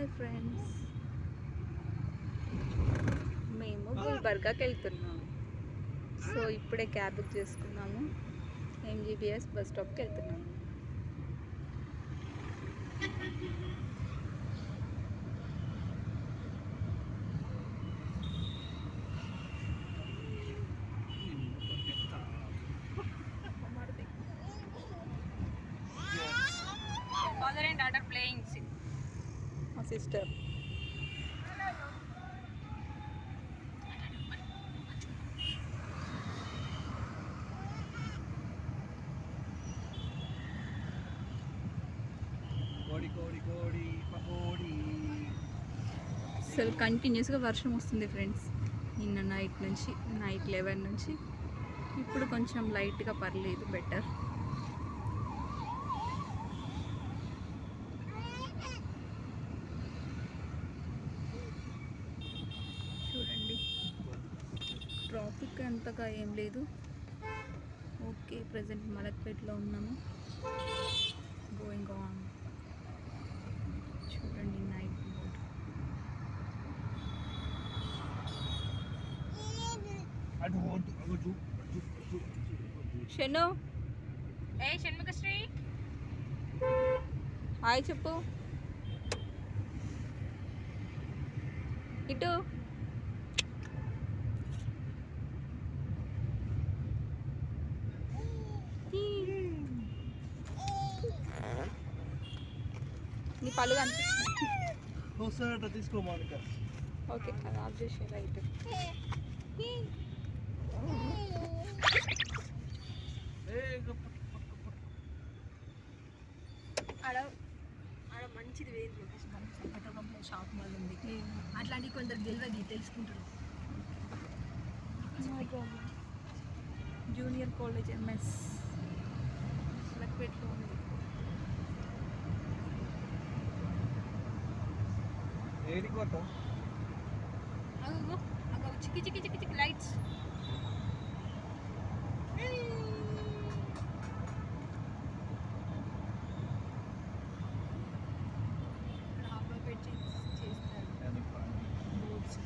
Hi friends, మేము గుల్బర్గాకి వెళ్తున్నాము. So ఇప్పుడే క్యాబ్ బుక్ చేసుకున్నాము. ఎంజీబీఎస్ బస్ స్టాప్కి వెళ్తున్నాము. Father and daughter playing. మా సిస్టర్ అసలు కంటిన్యూస్గా వర్షం వస్తుంది ఫ్రెండ్స్. నిన్న నైట్ 11 నుంచి ఇప్పుడు కొంచెం లైట్గా పర్లేదు, బెటర్. చూడండి, ట్రాఫిక్ అంతగా ఏం లేదు. ఓకే, ప్రజెంట్ మలక్పేటలో ఉన్నాము. Going on. చూడండి night mode. Shanu, Hey, Shanmukashri. Hi చెప్పు. ఇటు నీ పళ్ళు కనిపిస్తుంది. తీసుకో మానిక. ఓకే, అది ఆఫ్ చేసే లైట్. ఆడ మంచిది వేరు లొకేషన్. పెట్రోల్ పంప్లో షాప్ మాల్ ఉంది. అట్లాంటివి కొందరు తెలియదు, తెలుసుకుంటారు. జూనియర్ కాలేజ్ ఎంఎస్ మలక్పేటలో ఉంది. అగో చిక్కి చిక్కి చిక్కి చిక్కి లైట్స్. హాఫ్లో పెట్టి చేస్తారు బోర్డ్స్.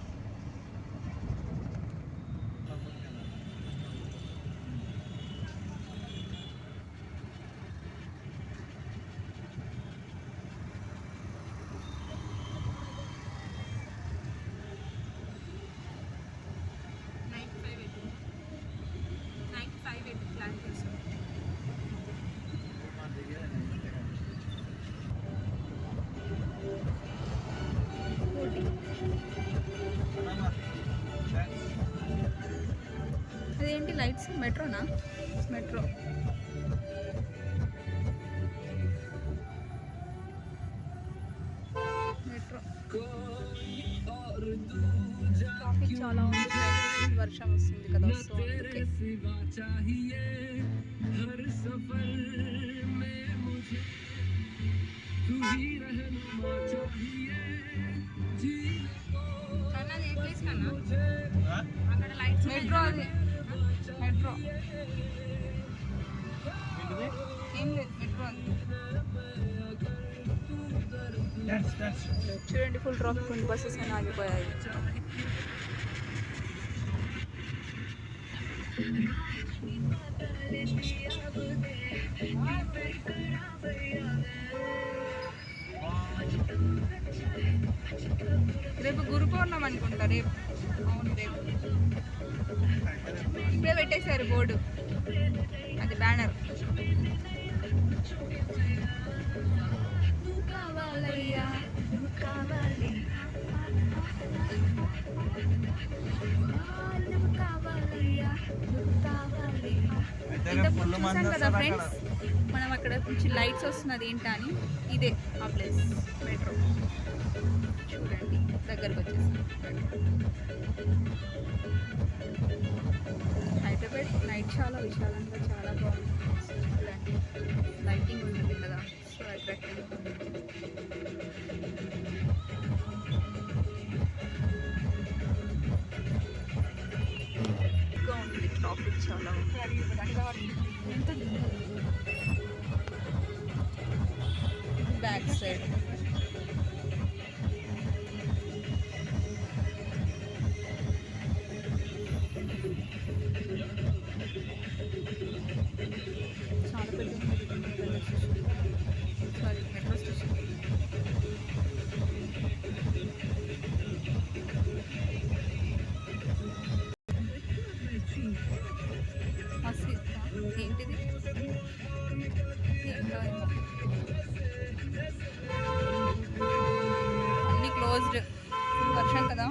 నైట్ 5 ప్లాన్ చేస్తాం. అదేంటి లైట్స్? మెట్రోనా? మెట్రో. మెట్రో. ట్రాఫిక్ చాలా ఉంది, వర్షం వస్తుంది కదా, సో అందుకే. అన్నది ఏ ప్లేస్ కన్నా అక్కడ లైట్స్ మెట్రో, అది మెట్రో. ఏం లేదు, మెట్రో అది. చూడండి, ఫుల్ ట్రాఫిక్ ఉంది, బస్సెస్ అని ఆగిపోయాయి. రేపు గురు పౌర్ణమి అనుకుంటా. రేపు, అవును రేపు. ఇప్పుడే పెట్టేశారు బోర్డు, అది బ్యానర్. ఇంతకుముందు చూసాం కదా ఫ్రెండ్స్, మనం అక్కడ నుంచి లైట్స్ వస్తున్నది ఏంటా అని. ఇదే ఆ ప్లేస్, మెట్రో. చూడండి, దగ్గరకు వచ్చేసి హైదరాబాద్ నైట్ చాలా విశాలంగా, చాలా బాగుంది. చూడండి, లైటింగ్ ఉంటుంది కదా, సో అట్రాక్టివ్ ఉంది. ట్రాఫిక్ చాలా బ్యాక్ సైడ్ చెప్పినాం కదా